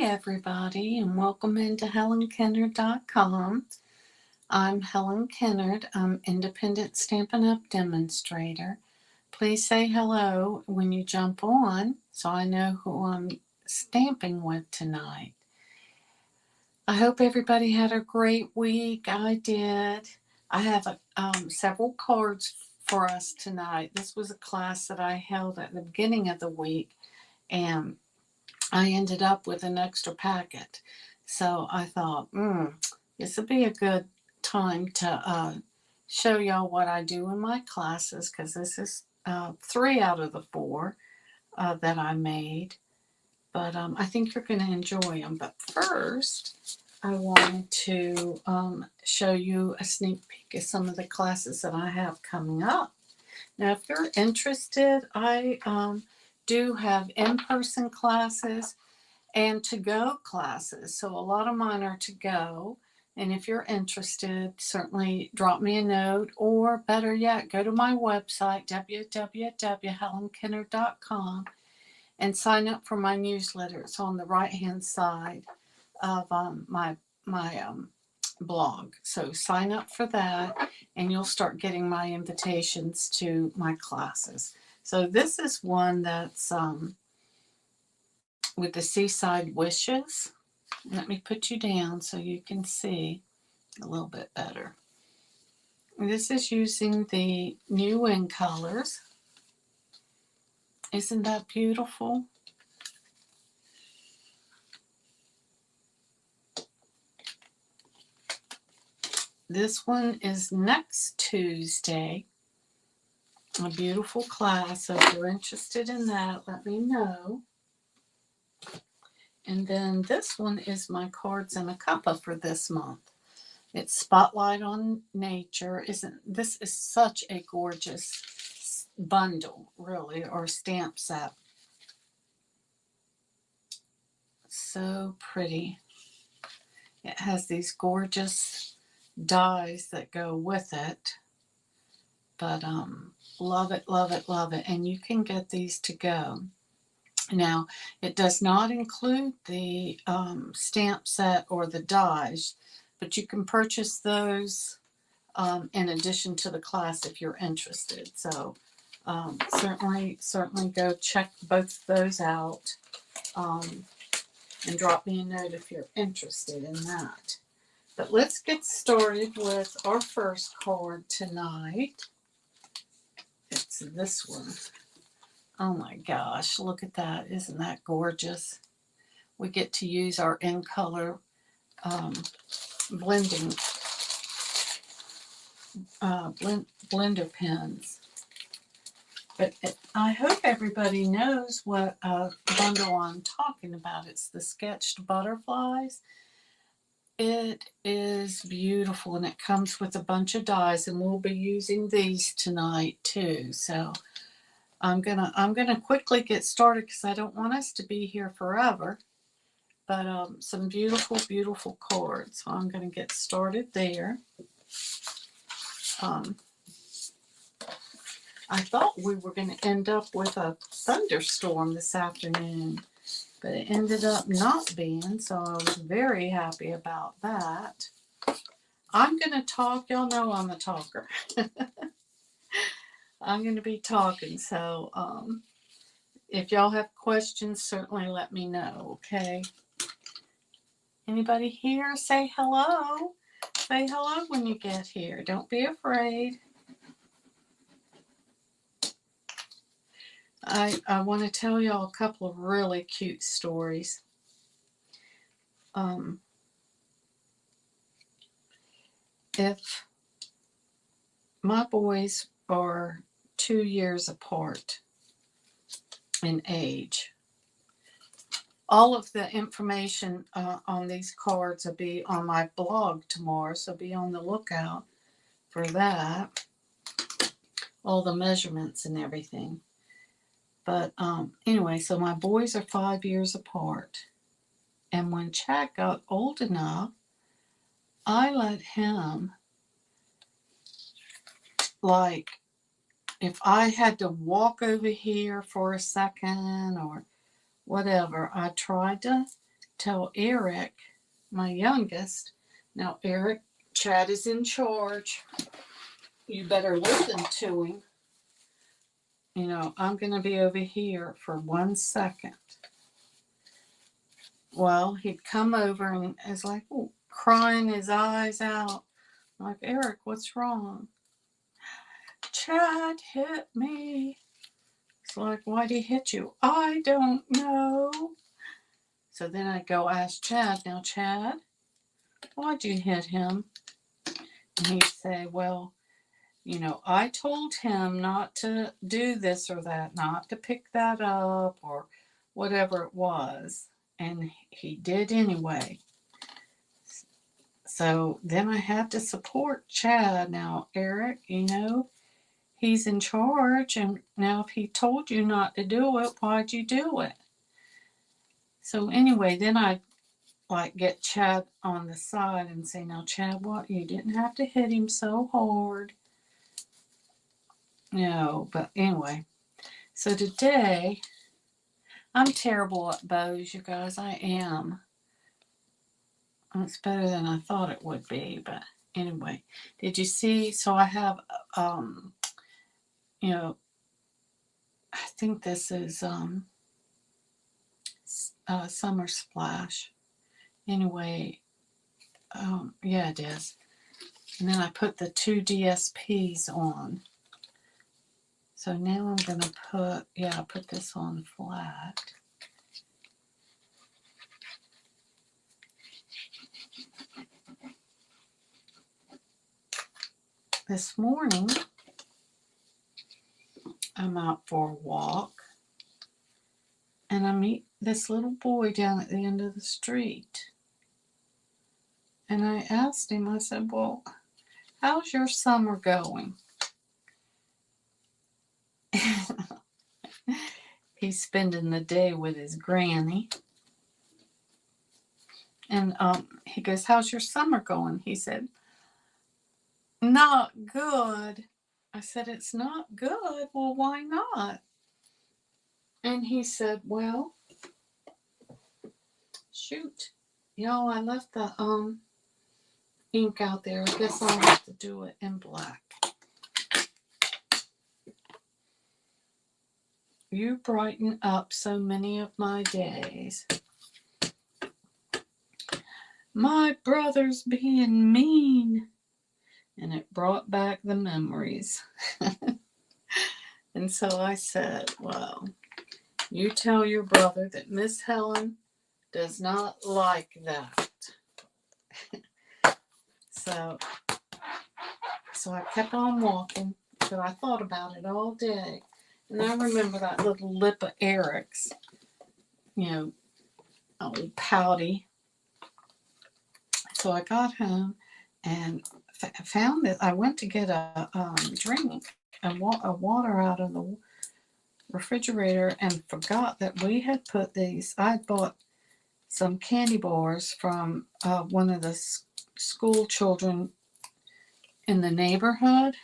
everybody, and welcome into HelenKennard.com. I'm Helen Kennard. I'm Independent Stampin' Up! Demonstrator. Please say hello when you jump on so I know who I'm stamping with tonight. I hope everybody had a great week. I did. I have several cards for us tonight. This was a class that I held at the beginning of the week, and I ended up with an extra packet. So I thought, this would be a good time to show y'all what I do in my classes, because this is 3 out of the 4 that I made. But I think you're going to enjoy them. But first, I wanted to show you a sneak peek of some of the classes that I have coming up. Now, if you're interested, I do have in-person classes and to-go classes. So a lot of mine are to go. And if you're interested, certainly drop me a note, or better yet, go to my website, www.helenkennard.com, and sign up for my newsletter. It's on the right-hand side of my blog. So sign up for that, and you'll start getting my invitations to my classes. So this is one that's with the Seaside Wishes. Let me put you down so you can see a little bit better. This is using the new Wing colors. Isn't that beautiful? This one is next Tuesday. A beautiful class. So if you're interested in that, let me know. And then this one is my cards in a cuppa for this month. It's Spotlight on Nature. This is such a gorgeous bundle, really, or stamp set. So pretty. It has these gorgeous dies that go with it. But love it, love it, love it. And you can get these to go. Now, it does not include the stamp set or the dies, but you can purchase those in addition to the class if you're interested. So certainly go check both of those out, and drop me a note if you're interested in that. But let's get started with our first card tonight. It's this one. Oh my gosh, look at that. Isn't that gorgeous? We get to use our in-color blending blender pens. But I hope everybody knows what bundle I'm talking about. It's the Sketched Butterflies. It is beautiful, and it comes with a bunch of dies, and we'll be using these tonight too. So I'm gonna quickly get started because I don't want us to be here forever. But some beautiful, beautiful cards. So I'm gonna get started there. I thought we were going to end up with a thunderstorm this afternoon, but it ended up not being, so I was very happy about that. I'm going to talk. Y'all know I'm a talker. I'm going to be talking, so if y'all have questions, certainly let me know, okay? Anybody here? Say hello. Say hello when you get here. Don't be afraid. I want to tell y'all a couple of really cute stories. If my boys are 2 years apart in age, all of the information on these cards will be on my blog tomorrow, so be on the lookout for that. All the measurements and everything. But anyway, so my boys are 5 years apart. And when Chad got old enough, I let him, like, if I had to walk over here for a second or whatever, I tried to tell Eric, my youngest, now Eric, Chad is in charge. You better listen to him. You know, I'm going to be over here for 1 second. Well, he'd come over and is like, oh, crying his eyes out. I'm like, Eric, what's wrong? Chad hit me. It's like, why'd he hit you? I don't know. So then I go ask Chad, now, Chad, why'd you hit him? And he'd say, well, you know, I told him not to do this or that, not to pick that up or whatever it was. And he did anyway. So then I had to support Chad. Now, Eric, you know, he's in charge. And now if he told you not to do it, why'd you do it? So anyway, then I like get Chad on the side and say, now, Chad, what? You didn't have to hit him so hard. No, but anyway. So today, I'm terrible at bows, you guys. I am. It's better than I thought it would be, but anyway. Did you see? So I have, you know, I think this is Summer Splash. Anyway, yeah, it is. And then I put the 2 DSPs on. So now I'm going to put this on flat. This morning, I'm out for a walk, and I meet this little boy down at the end of the street. And I asked him, I said, well, how's your summer going? He's spending the day with his granny. And he goes, how's your summer going? He said, not good. I said, it's not good. Well, why not? And he said, well, shoot. Y'all, I left the ink out there. I guess I'll have to do it in black. You brighten up so many of my days. My brother's being mean. And it brought back the memories. And so I said, well, you tell your brother that Miss Helen does not like that. So I kept on walking, but I thought about it all day. And I remember that little lip of Eric's, you know, old pouty. So I got home and found that I went to get a drink, a water out of the refrigerator, and forgot that we had put these. I bought some candy bars from one of the school children in the neighborhood,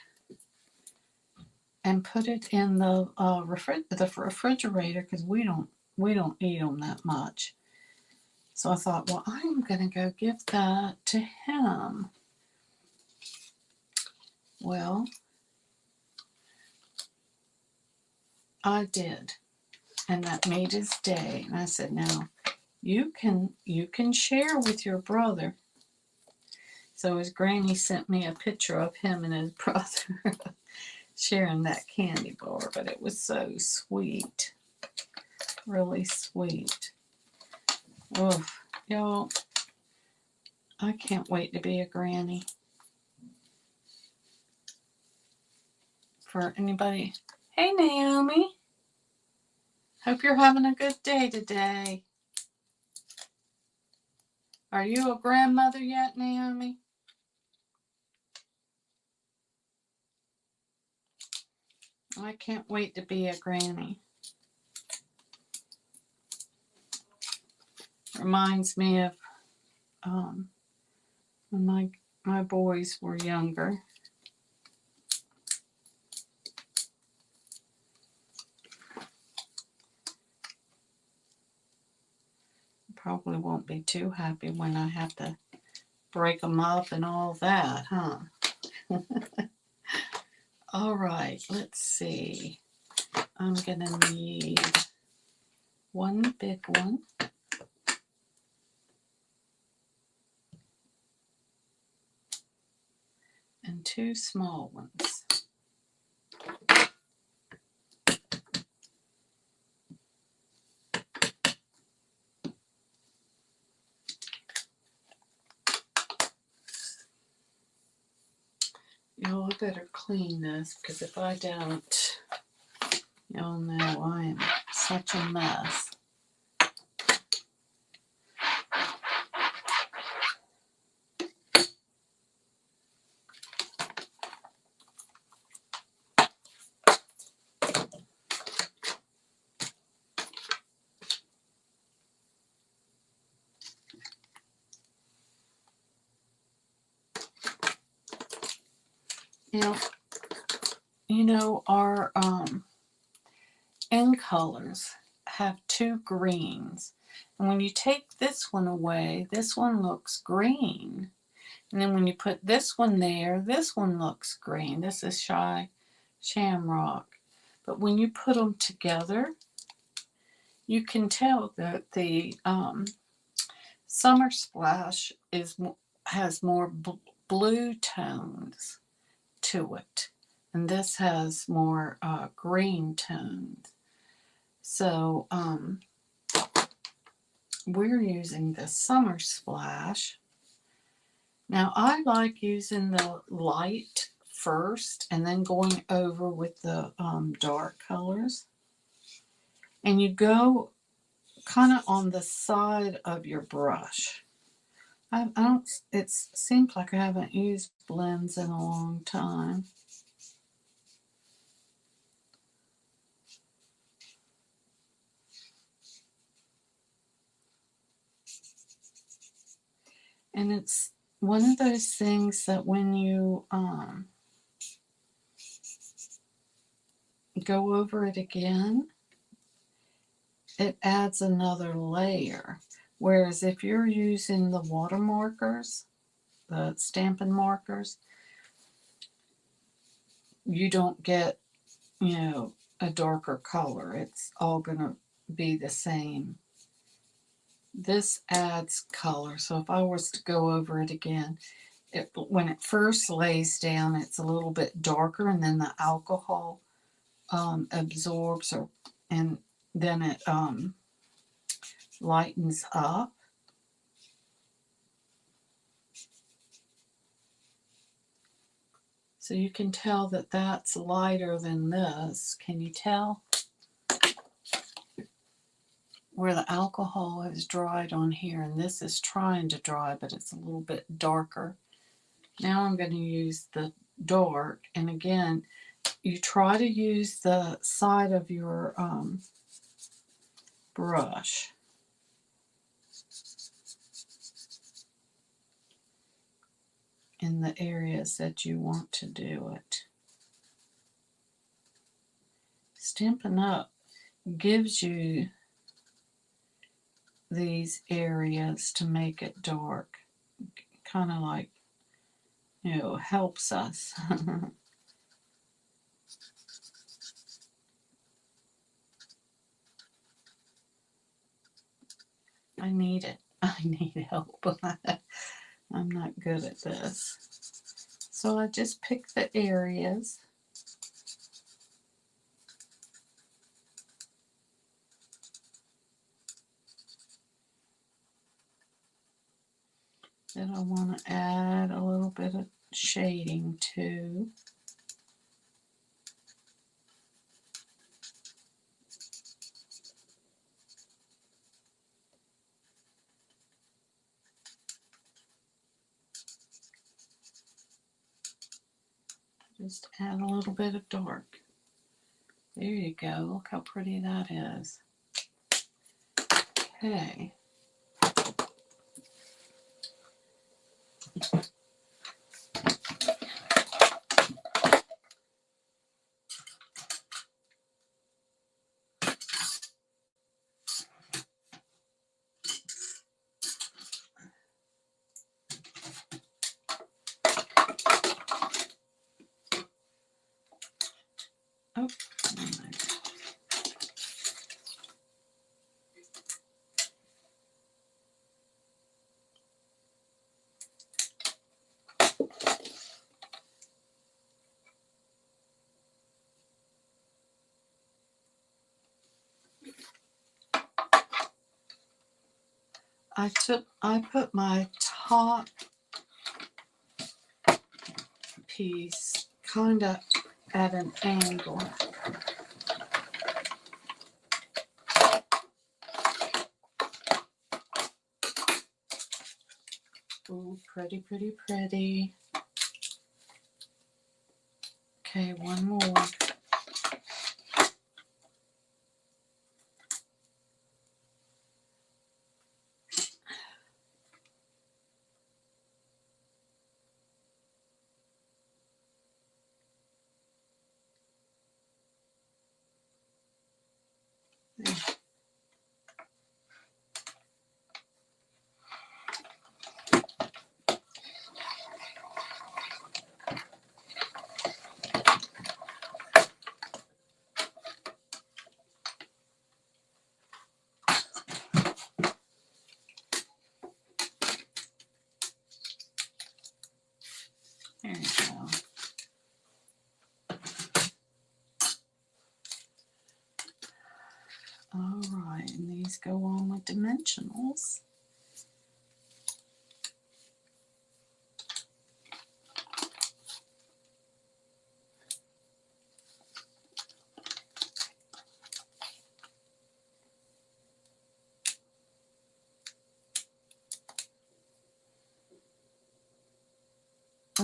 and put it in the refrigerator because we don't eat them that much. So I thought, well, I'm gonna go give that to him. Well, I did, and that made his day. And I said, now you can share with your brother. So his granny sent me a picture of him and his brother sharing that candy bar, but it was so sweet, really sweet. Oh, y'all, I can't wait to be a granny. For anybody, hey Naomi, hope you're having a good day today. Are you a grandmother yet, Naomi? I can't wait to be a granny. Reminds me of when my boys were younger. probably won't be too happy when I have to break them up and all that, huh? All right, let's see. I'm gonna need one big one. And two small ones. Y'all better clean this, because if I don't, y'all know I am such a mess. Now, you know, our end colors have two greens. And when you take this one away, this one looks green. And then when you put this one there, this one looks green. This is Shamrock. But when you put them together, you can tell that the Summer Splash has more blue tones to it, and this has more green tones. So we're using the Summer Splash. Now I like using the light first and then going over with the dark colors. And you go kind of on the side of your brush. I don't, it seems like I haven't used blends in a long time. And it's one of those things that when you go over it again, it adds another layer. Whereas if you're using the water markers, the Stampin' markers, you don't get, you know, a darker color. It's all going to be the same. This adds color. So if I was to go over it again, when it first lays down, it's a little bit darker, and then the alcohol absorbs, and then it lightens up. So you can tell that that's lighter than this. Can you tell? Where the alcohol has dried on here, and this is trying to dry, but it's a little bit darker. Now I'm going to use the dark, and again, you try to use the side of your brush. In the areas that you want to do it. Stampin' Up! Gives you these areas to make it dark. Kind of like, you know, helps us. I need it. I need help. I'm not good at this. So I just pick the areas. That I want to add a little bit of shading to. Just add a little bit of dark. There you go. Look how pretty that is. Okay. I put my top piece kind of at an angle. Ooh, pretty, pretty, pretty. Okay, one more. There. There you go. All right, and these go on with dimensionals.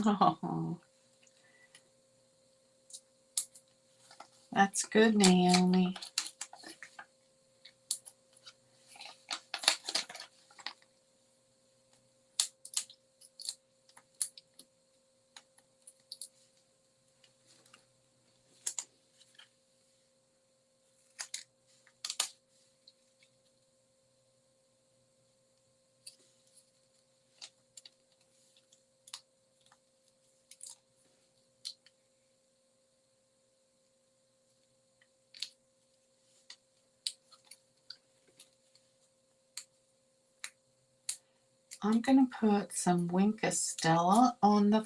Oh, that's good, Naomi. I'm going to put some Wink Stella on the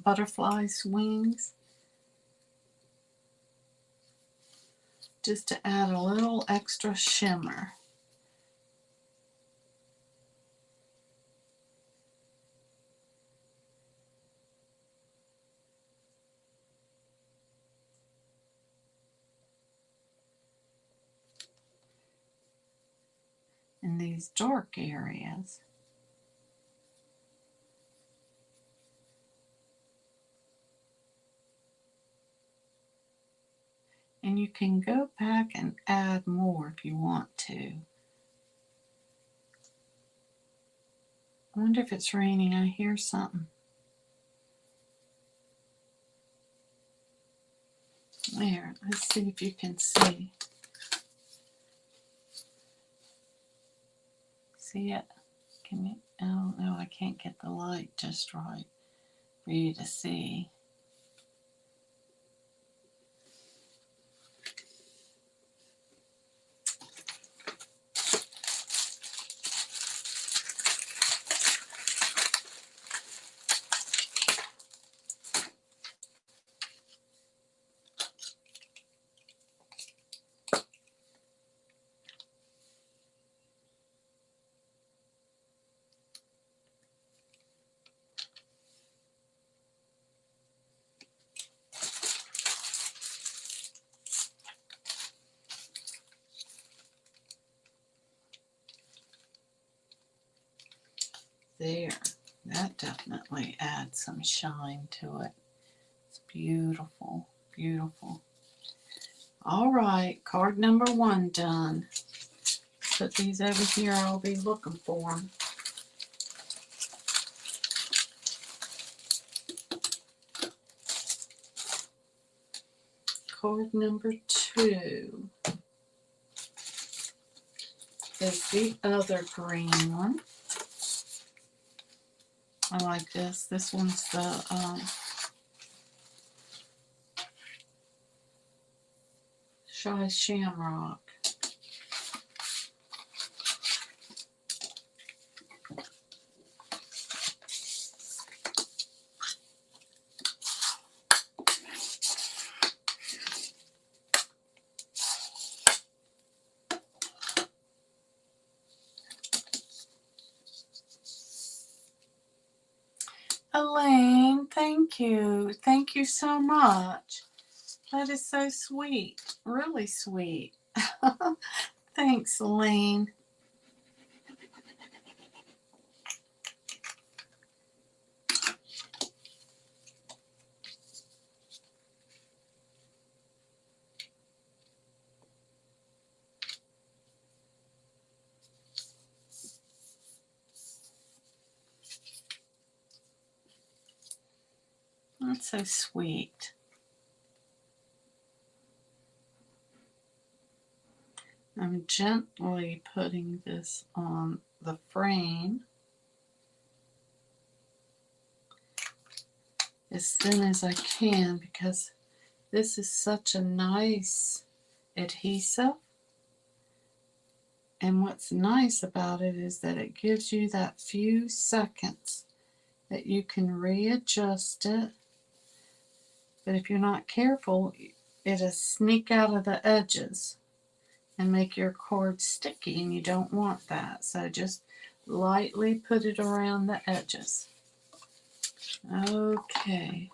butterfly's wings, just to add a little extra shimmer. In these dark areas. And you can go back and add more if you want to. I wonder if it's raining. I hear something. There, let's see if you can see. See it? Can you? Oh, no, I can't get the light just right for you to see. There, that definitely adds some shine to it. It's beautiful, beautiful. All right, card number 1 done. Put these over here. I'll be looking for them. Card number 2 is the other green one. I like this. This one's the Shy Shamrock. Elaine, thank you. Thank you so much. That is so sweet. Really sweet. Thanks, Elaine. That's so sweet. I'm gently putting this on the frame as thin as I can because this is such a nice adhesive. And what's nice about it is that it gives you that few seconds that you can readjust it. But if you're not careful, it'll sneak out of the edges and make your cord sticky, and you don't want that. So just lightly put it around the edges. Okay.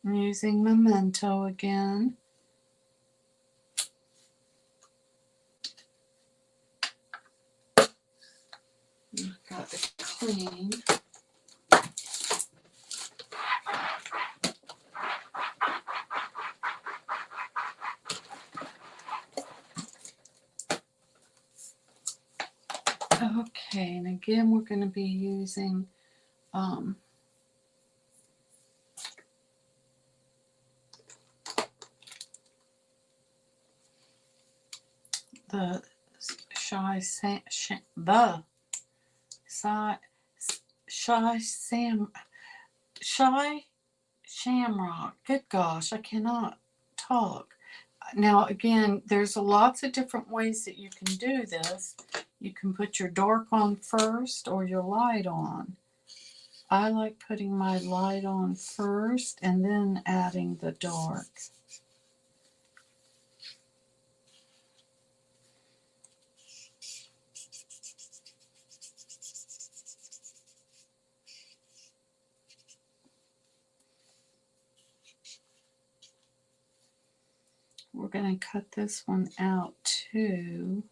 I'm using Memento again. I've got to clean. Okay, and again we're going to be using the Shy Shamrock. Good gosh, I cannot talk. Now again, there's lots of different ways that you can do this. You can put your dark on first or your light on. I like putting my light on first and then adding the dark. We're going to cut this one out too.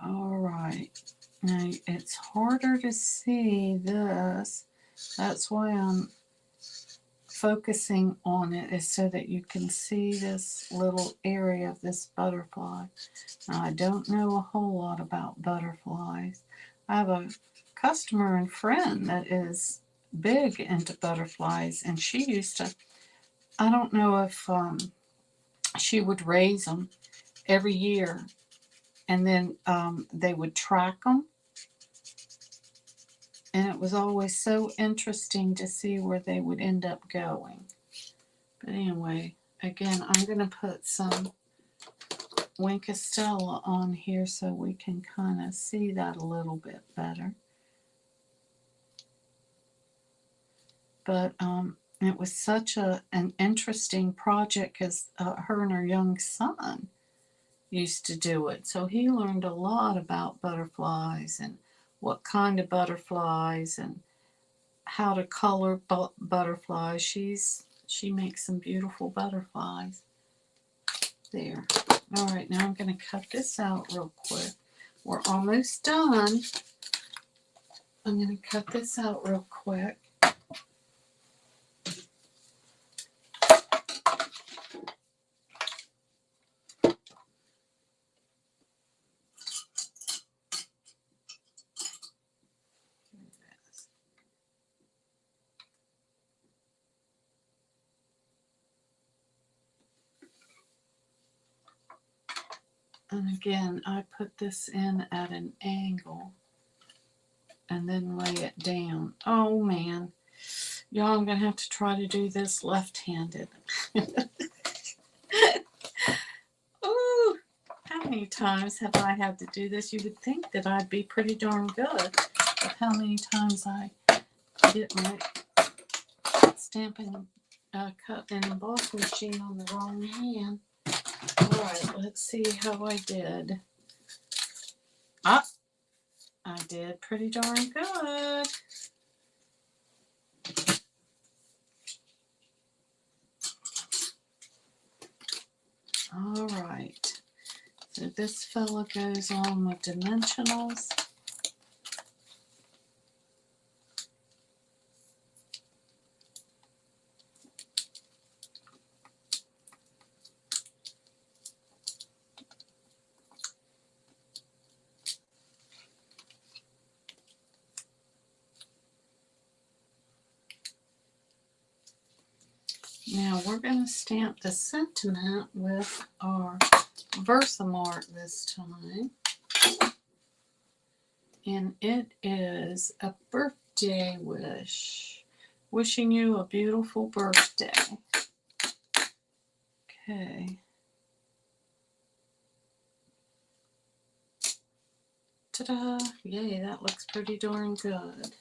All right. Now it's harder to see this. That's why I'm focusing on it, is so that you can see this little area of this butterfly. Now, I don't know a whole lot about butterflies. I have a customer and friend that is big into butterflies, and she used to, I don't know if she would raise them every year, and then they would track them. And it was always so interesting to see where they would end up going. But anyway, again, I'm going to put some Wink Estella on here so we can kind of see that a little bit better. But it was such an interesting project because her and her young son used to do it. So he learned a lot about butterflies and what kind of butterflies and how to color butterflies. She makes some beautiful butterflies. There. All right, now I'm going to cut this out real quick. We're almost done. I'm going to cut this out real quick. And again, I put this in at an angle and then lay it down. Oh man, Y'all, I'm going to have to try to do this left-handed. Ooh, how many times have I had to do this? You would think that I'd be pretty darn good with how many times I get my Stampin' Cut and emboss machine on the wrong hand. Alright, let's see how I did. Ah, I did pretty darn good. Alright, so this fella goes on with dimensionals. Now we're going to stamp the sentiment with our Versamark this time. And it is a birthday wish. Wishing you a beautiful birthday. Okay. Ta-da! Yay, that looks pretty darn good.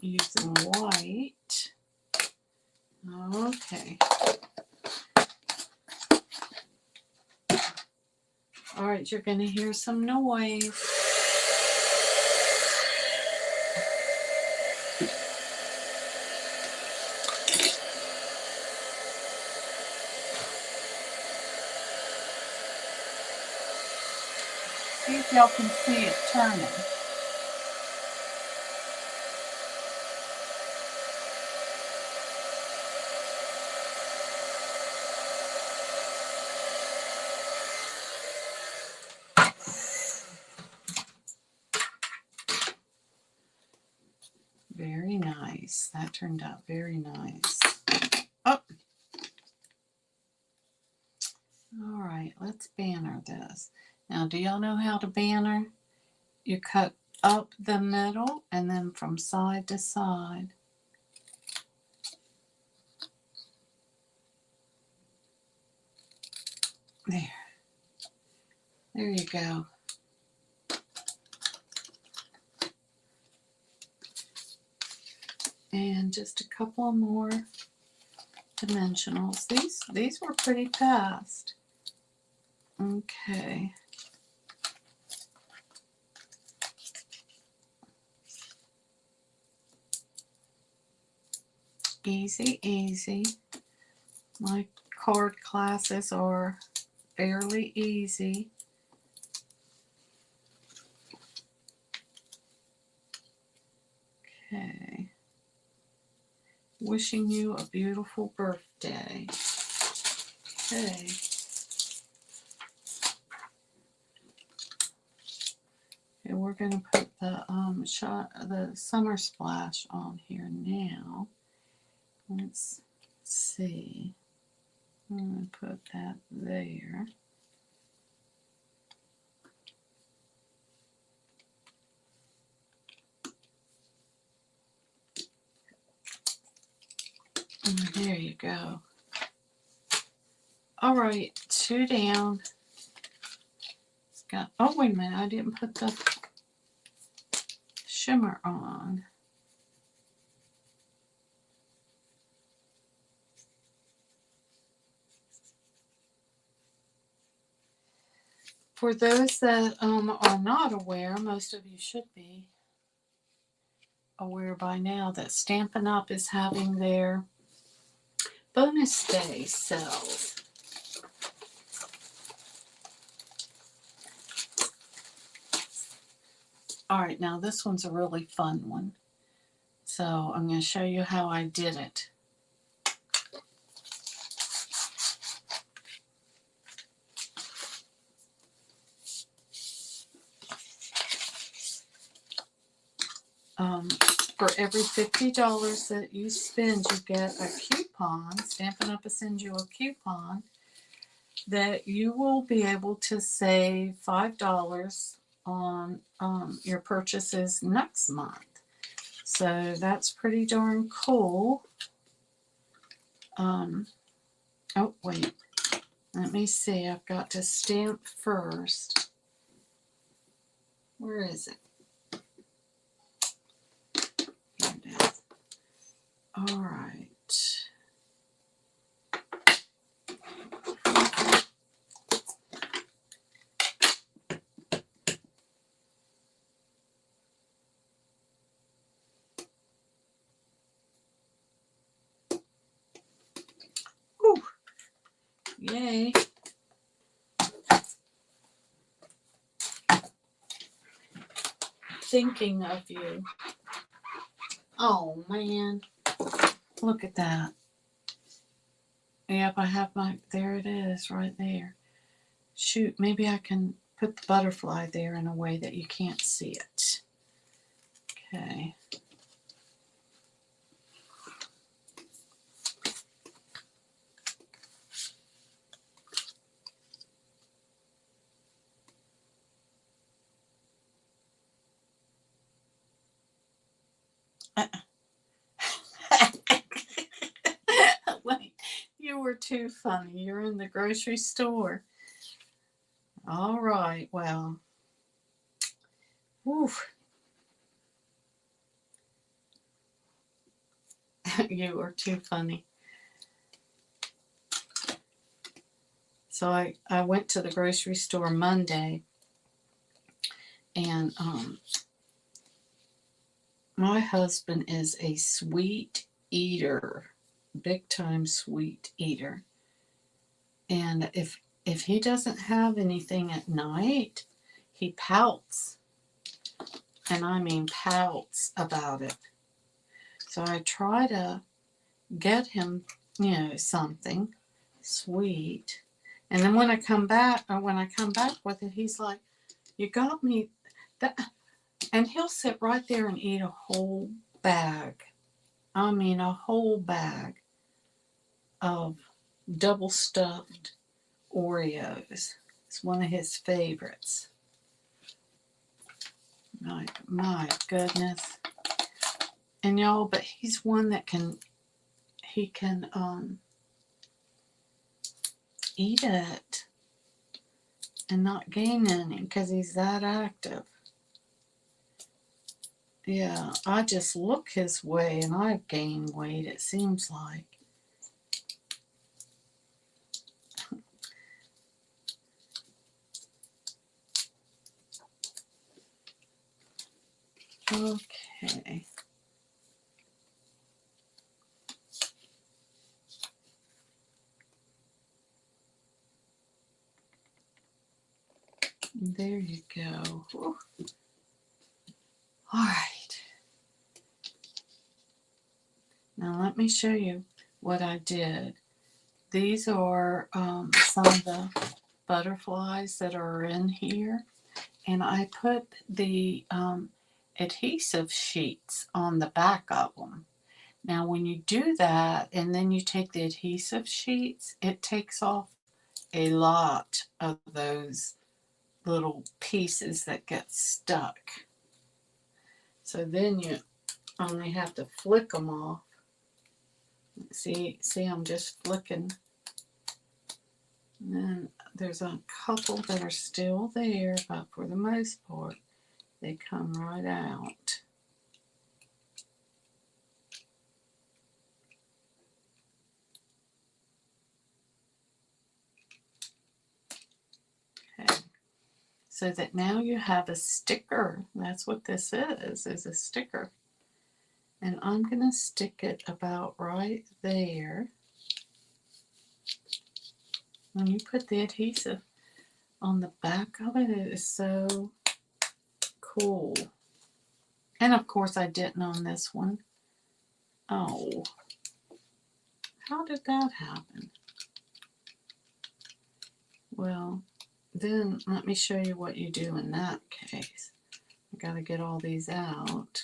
Using white. Okay. Alright, you're going to hear some noise. See if y'all can see it turning. Very nice. That turned out very nice. Oh. Alright, let's banner this. Now, do y'all know how to banner? You cut up the middle and then from side to side. There. There you go. And just a couple more dimensionals. These were pretty fast. Okay. Easy, easy. My card classes are fairly easy. Okay. Wishing you a beautiful birthday. Okay. Okay, we're going to put the summer splash on here now. Let's see. I'm going to put that there. And there you go. All right, 2 down. It's got, oh, wait a minute. I didn't put the shimmer on. For those that are not aware, most of you should be aware by now that Stampin' Up! Is having their bonus day sales. Alright, now this one's a really fun one. So I'm going to show you how I did it. for every $50 that you spend, you get a coupon. Stampin' Up! Sends you a coupon that you will be able to save $5 on your purchases next month. So that's pretty darn cool. Oh, wait. Let me see. I've got to stamp first. Where is it? Here it is. All right. Whew. Yay. Thinking of you. Oh, man. Look at that. Yep, I have my, there it is, right there. Shoot, maybe I can put the butterfly there in a way that you can't see it. Okay. Wait, you were too funny. You're in the grocery store. All right, well. Whew. You were too funny. So I went to the grocery store Monday, and my husband is a sweet eater, big time sweet eater. And if he doesn't have anything at night, he pouts. And I mean pouts about it. So I try to get him, something sweet. And then when I come back with it, he's like, "You got me that," and he'll sit right there and eat a whole bag. I mean, a whole bag of double stuffed Oreos. It's one of his favorites. My goodness. And y'all, but he's one that can eat it and not gain any because he's that active. Yeah, I just look his way and I've gained weight, it seems like. Okay. There you go. Whew. All right. Now let me show you what I did. These are some of the butterflies that are in here. And I put the adhesive sheets on the back of them. Now when you do that and then you take the adhesive sheets, it takes off a lot of those little pieces that get stuck. So then you only have to flick them off. See, I'm just flicking. And then there's a couple that are still there, but for the most part, they come right out. Okay. So that now you have a sticker. That's what this is a sticker. And I'm going to stick it about right there. When you put the adhesive on the back of it, it is so cool. And of course I didn't on this one. Oh, how did that happen? Well, then let me show you what you do in that case. I got to get all these out.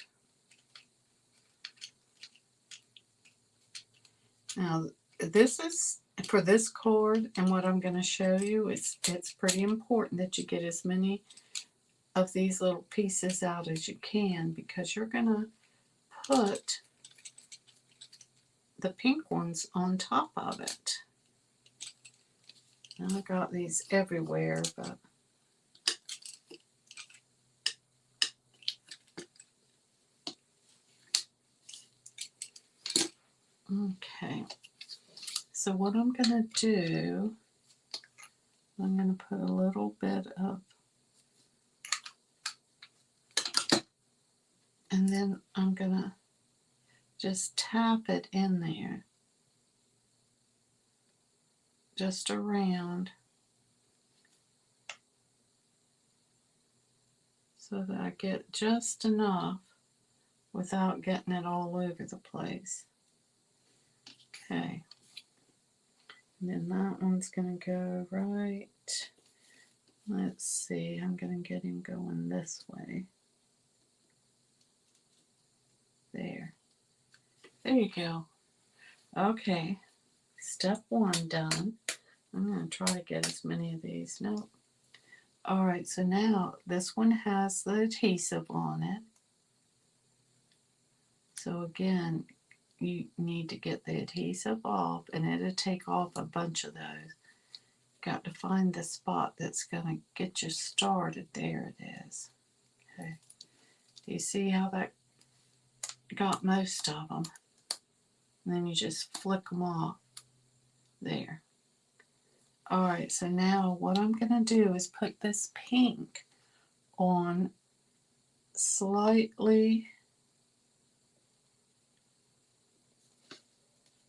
Now, this is for this cord, and what I'm going to show you is it's pretty important that you get as many of these little pieces out as you can, because you're going to put the pink ones on top of it. And I got these everywhere, but okay. So what I'm going to do, I'm going to put a little bit of, and then I'm going to just tap it in there, just around, so that I get just enough without getting it all over the place. Okay. And then that one's going to go right. Let's see, I'm going to get him going this way. There. There you go. Okay. Step one done. I'm going to try to get as many of these. Nope. Alright, so now this one has the adhesive on it. So again, you need to get the adhesive off, and it'll take off a bunch of those. Got to find the spot that's going to get you started. There it is. Okay. Do you see how that got most of them? And then you just flick them off. There. Alright, so now what I'm going to do is put this pink on slightly,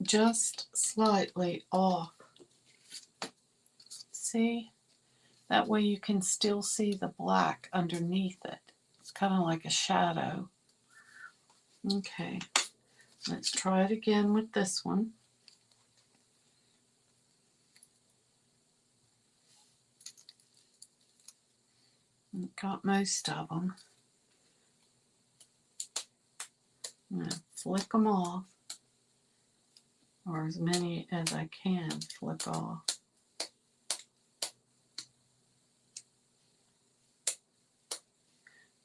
just slightly off. See? That way you can still see the black underneath it. It's kind of like a shadow. Okay, let's try it again with this one. Got most of them. I'm going to flick them off, or as many as I can flick off.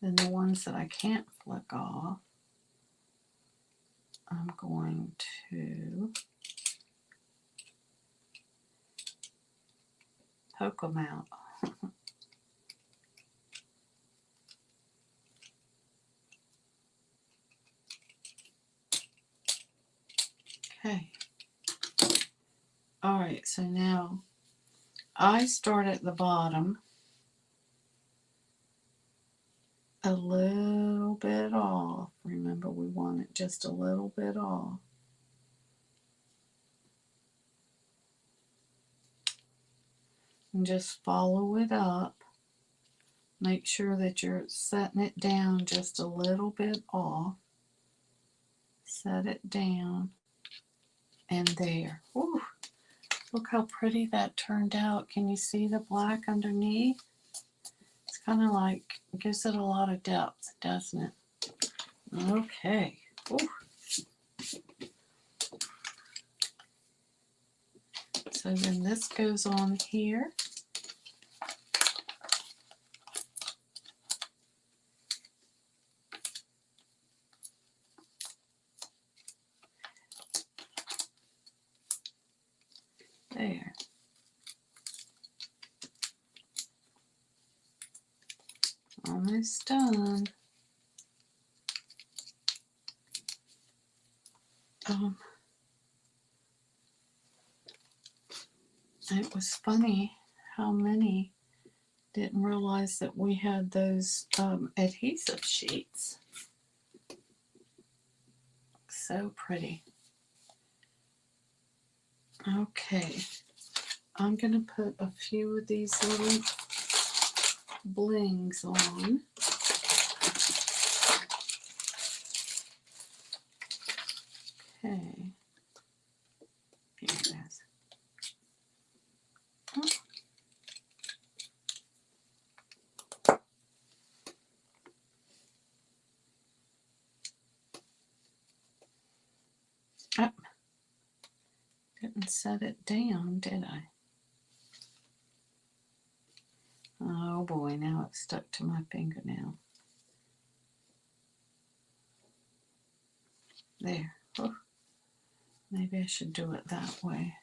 Then the ones that I can't flick off, I'm going to poke them out. Okay. Alright, so now I start at the bottom a little bit off. Remember, we want it just a little bit off. And just follow it up. Make sure that you're setting it down just a little bit off. Set it down. And there. Whew. Look how pretty that turned out. Can you see the black underneath? It's kind of like, it gives it a lot of depth, doesn't it? Okay. Ooh. So then this goes on here. There. Almost done. It was funny how many didn't realize that we had those adhesive sheets. So pretty. Okay, I'm going to put a few of these little blings on. Okay. Here it is. didn't set it down, did I? Oh boy, now it's stuck to my fingernail. There. Oh, maybe I should do it that way.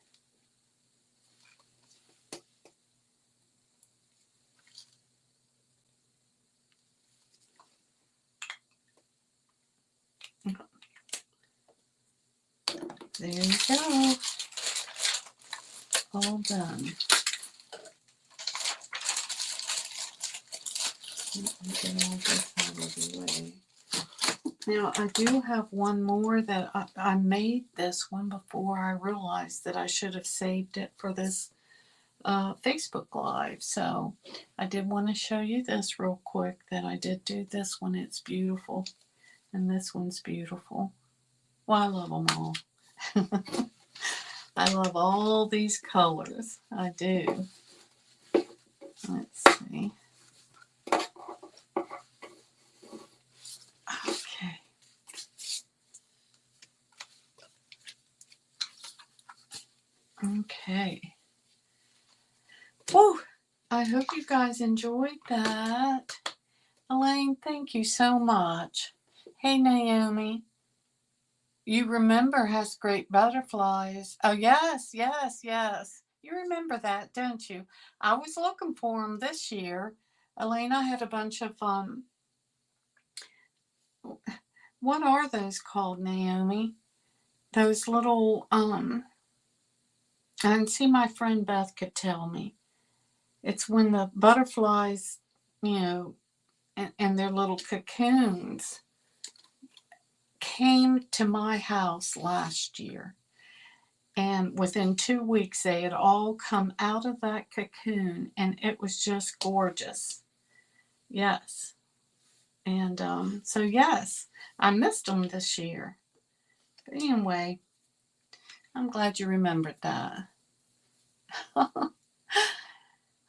There you go. All done. Get all this out of the way. Now, I do have one more that I made this one before I realized that I should have saved it for this Facebook Live. So I did want to show you this real quick that I did do this one. It's beautiful. And this one's beautiful. Well, I love them all. I love all these colors. I do. Let's see. Okay. Okay. Whew. I hope you guys enjoyed that. Elaine, thank you so much. Hey, Naomi. You remember has great butterflies. Oh, yes, yes, yes. You remember that, don't you? I was looking for them this year. Elaine, I had a bunch of, what are those called, Naomi? Those little, and see, my friend Beth could tell me. It's when the butterflies, you know, and their little cocoons came to my house last year. And within 2 weeks, they had all come out of that cocoon, and it was just gorgeous. Yes. And so, yes, I missed them this year. But anyway, I'm glad you remembered that.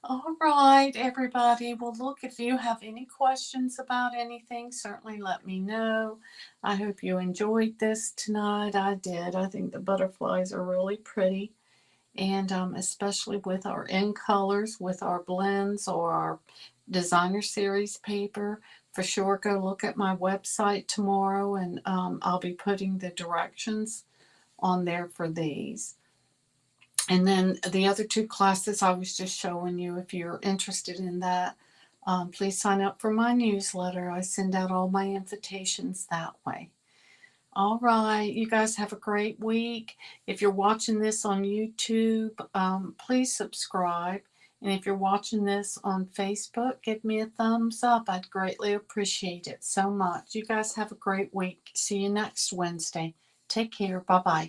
All right, everybody. Well, look, if you have any questions about anything, certainly let me know. I hope you enjoyed this tonight. I did. I think the butterflies are really pretty. And especially with our end colors, with our blends or our designer series paper, for sure go look at my website tomorrow, and I'll be putting the directions on there for these. And then the other two classes I was just showing you, if you're interested in that, please sign up for my newsletter. I send out all my invitations that way. All right, you guys have a great week. If you're watching this on YouTube, please subscribe. And if you're watching this on Facebook, give me a thumbs up. I'd greatly appreciate it so much. You guys have a great week. See you next Wednesday. Take care. Bye-bye.